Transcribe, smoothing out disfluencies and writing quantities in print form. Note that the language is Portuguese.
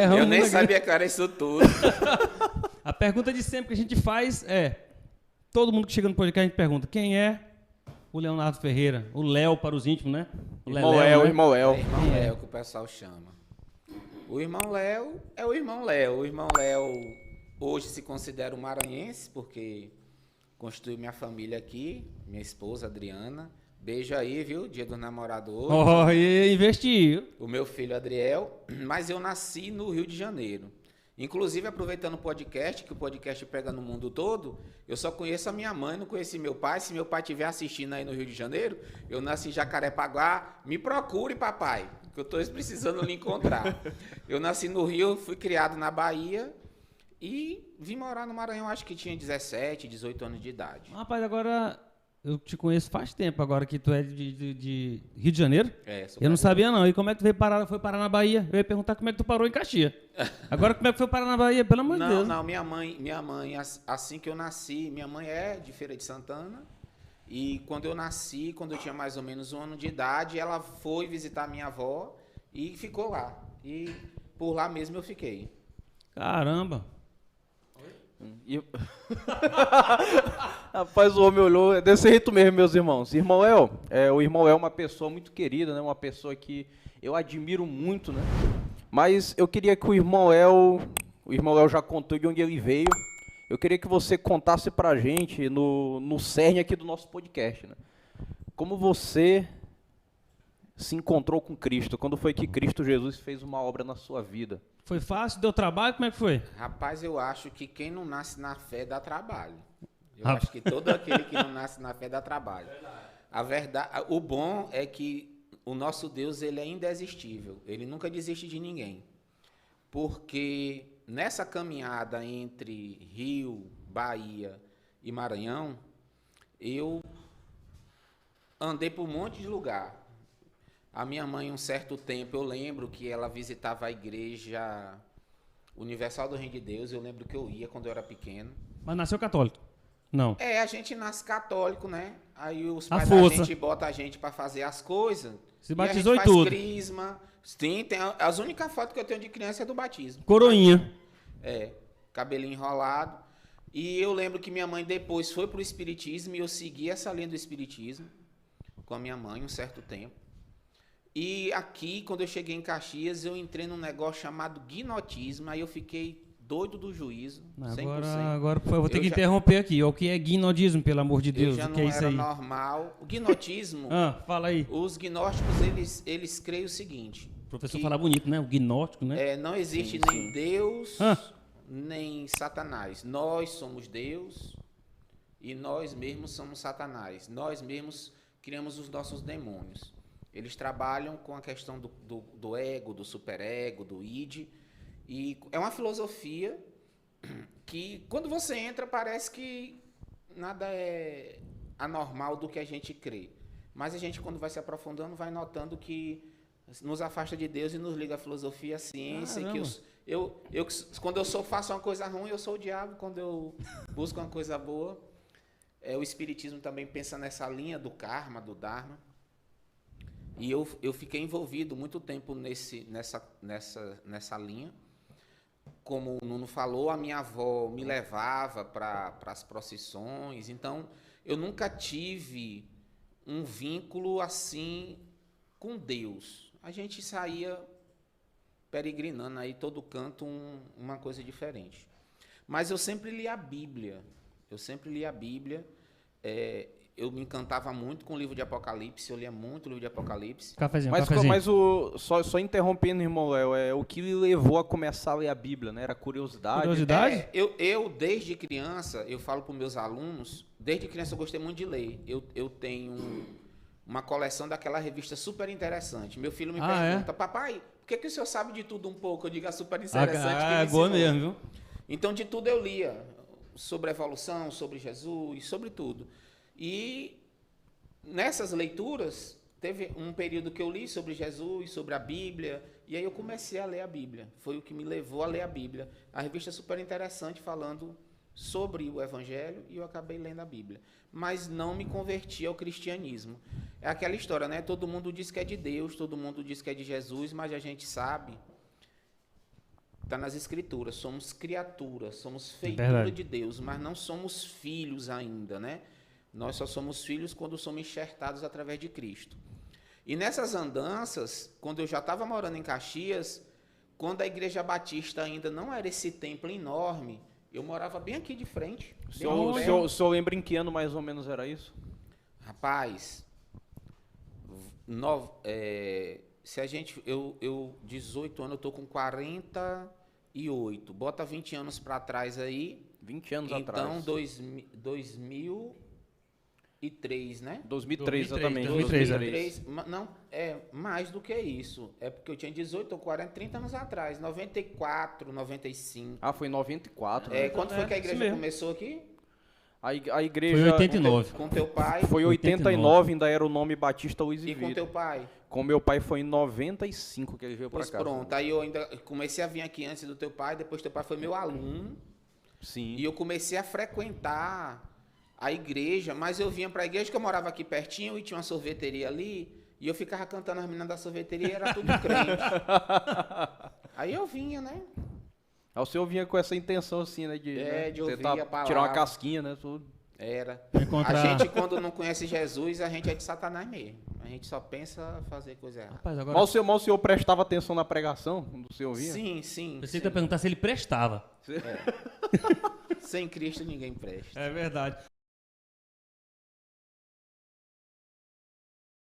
Eu nem sabia que era isso tudo. A pergunta de sempre que a gente faz é... Todo mundo que chega no podcast, a gente pergunta: quem é o Leonardo Ferreira? O Léo para os íntimos, né? O Irmão Leléu, Léo, né? irmão Léo. É o irmão Léo que o pessoal chama. O irmão Léo é o irmão Léo. O irmão Léo hoje se considera um maranhense, porque constitui minha família aqui, minha esposa Adriana. Beijo aí, viu? Dia dos namoradores. Oh, e investiu. O meu filho Adriel. Mas eu nasci no Rio de Janeiro. Inclusive, aproveitando o podcast, que o podcast pega no mundo todo, eu só conheço a minha mãe, não conheci meu pai. Se meu pai estiver assistindo aí no Rio de Janeiro, eu nasci em Jacarepaguá, me procure, papai, que eu estou precisando lhe encontrar. Eu nasci no Rio, fui criado na Bahia e vim morar no Maranhão, acho que tinha 17, 18 anos de idade. Rapaz, agora eu te conheço faz tempo, agora que tu é de Rio de Janeiro. Sou Eu não carioca. sabia não. E como é que tu foi parar na Bahia? Eu ia perguntar como é que tu parou em Caxias. Agora como é que foi parar na Bahia? Pelo amor de Deus. Não, minha mãe, assim que eu nasci, minha mãe é de Feira de Santana. E quando eu nasci, quando eu tinha mais ou menos 1 ano de idade, ela foi visitar minha avó e ficou lá. E por lá mesmo eu fiquei. Caramba. E- Rapaz, o homem olhou, é desse jeito mesmo, meus irmãos. Irmão Léo, o irmão Léo é uma pessoa muito querida, né? Uma pessoa que eu admiro muito, né? Mas eu queria que o irmão Léo já contou de onde ele veio. Eu queria que você contasse pra gente no cerne aqui do nosso podcast, né? Como você se encontrou com Cristo? Quando foi que Cristo Jesus fez uma obra na sua vida? Foi fácil? Deu trabalho? Como é que foi? Rapaz, eu acho que quem não nasce na fé dá trabalho. Eu Rapaz. acho que todo aquele que não nasce na fé dá trabalho. A verdade, o bom é que o nosso Deus, ele é indesistível. Ele nunca desiste de ninguém. Porque nessa caminhada entre Rio, Bahia e Maranhão, eu andei por um monte de lugar. A minha mãe, um certo tempo, eu lembro que ela visitava a igreja Universal do Reino de Deus. Eu lembro que eu ia quando eu era pequeno. Mas nasceu católico? Não. A gente nasce católico, né? Aí os A pais da força. gente botam a gente para fazer as coisas. Se E batizou a e gente faz tudo. crisma. Sim, as únicas fotos que eu tenho de criança é do batismo. Coroinha. Cabelinho enrolado. E eu lembro que minha mãe depois foi pro espiritismo e eu segui essa linha do espiritismo com a minha mãe um certo tempo. E aqui, quando eu cheguei em Caxias, eu entrei num negócio chamado gnotismo, aí eu fiquei doido do juízo, 100%. Agora eu vou ter Eu que já- interromper aqui. O que é guinodismo, pelo amor de Eu Deus? já O que não é isso era aí? normal. O gnotismo, Fala aí. os gnósticos, eles creem o seguinte, O professor que- fala bonito, né? O gnóstico, né? não existe Sim, nem sim. Deus, Ah. nem Satanás. Nós somos Deus e nós mesmos somos Satanás. Nós mesmos criamos os nossos demônios. Eles trabalham com a questão do ego, do superego, do id. E é uma filosofia que, quando você entra, parece que nada é anormal do que a gente crê. Mas a gente, quando vai se aprofundando, vai notando que nos afasta de Deus e nos liga à filosofia, à ciência. Que quando eu faço uma coisa ruim, eu sou o diabo. Quando eu busco uma coisa boa, o espiritismo também pensa nessa linha do karma, do dharma. E eu fiquei envolvido muito tempo nessa linha. Como o Nuno falou, a minha avó me levava para as procissões. Então, eu nunca tive um vínculo assim com Deus. A gente saía peregrinando aí todo canto uma coisa diferente. Mas eu sempre li a Bíblia. Eu me encantava muito com o livro de Apocalipse, eu lia muito o livro de Apocalipse. Cafezinho, Mas, cafezinho. mas só interrompendo, irmão Léo, o que lhe levou a começar a ler a Bíblia, né? Era curiosidade? Curiosidade? Eu, desde criança, eu falo para os meus alunos, desde criança eu gostei muito de ler. Eu tenho uma coleção daquela revista Super Interessante. Meu filho me pergunta, papai, por que o senhor sabe de tudo um pouco? Eu digo, a Super Interessante que me É boa ensinou. mesmo, viu? Então, de tudo eu lia, sobre a evolução, sobre Jesus, sobre tudo. E nessas leituras, teve um período que eu li sobre Jesus, sobre a Bíblia, e aí eu comecei a ler a Bíblia. Foi o que me levou a ler a Bíblia. A revista é super interessante, falando sobre o Evangelho, e eu acabei lendo a Bíblia. Mas não me converti ao cristianismo. É aquela história, né? Todo mundo diz que é de Deus, todo mundo diz que é de Jesus, mas a gente sabe Está nas escrituras, somos criaturas, somos Verdade. feitura de Deus, mas não somos filhos ainda, né? Nós só somos filhos quando somos enxertados através de Cristo. E nessas andanças, quando eu já estava morando em Caxias, quando a Igreja Batista ainda não era esse templo enorme, eu morava bem aqui de frente. O senhor lembra em que ano mais ou menos era isso? Rapaz, se a gente, eu 18 anos, eu tô com 48. Bota 20 anos para trás aí. 20 anos então, atrás. Então, 2003, né? 2003, exatamente. 2003. Não, é mais do que isso. É porque eu tinha 18 ou 40, 30 anos atrás. 94, 95. Ah, foi em 94. Né? Quando foi que a isso igreja mesmo. começou aqui? A igreja... Foi em 89. Com teu pai? Foi 89, ainda era o nome Batista Luiz E com teu pai? Com meu pai foi em 95 que ele veio pra Pois cá. pronto, aí eu ainda comecei a vir aqui antes do teu pai, depois teu pai foi meu aluno. Sim. E eu comecei a frequentar a igreja, mas eu vinha pra igreja, que eu morava aqui pertinho e tinha uma sorveteria ali, e eu ficava cantando as meninas da sorveteria e era tudo crente. Aí eu vinha, né? Aí o senhor vinha com essa intenção assim, né? De ouvir tentar a palavra. tirar uma casquinha, né? Tudo. Era. Encontrar- A gente, quando não conhece Jesus, a gente é de Satanás mesmo. A gente só pensa fazer coisa errada. Rapaz, agora... Mas o senhor prestava atenção na pregação quando o senhor vinha? Sim, sim. Pensei que sim. tu ia perguntar se ele prestava. Sem Cristo ninguém presta. É verdade.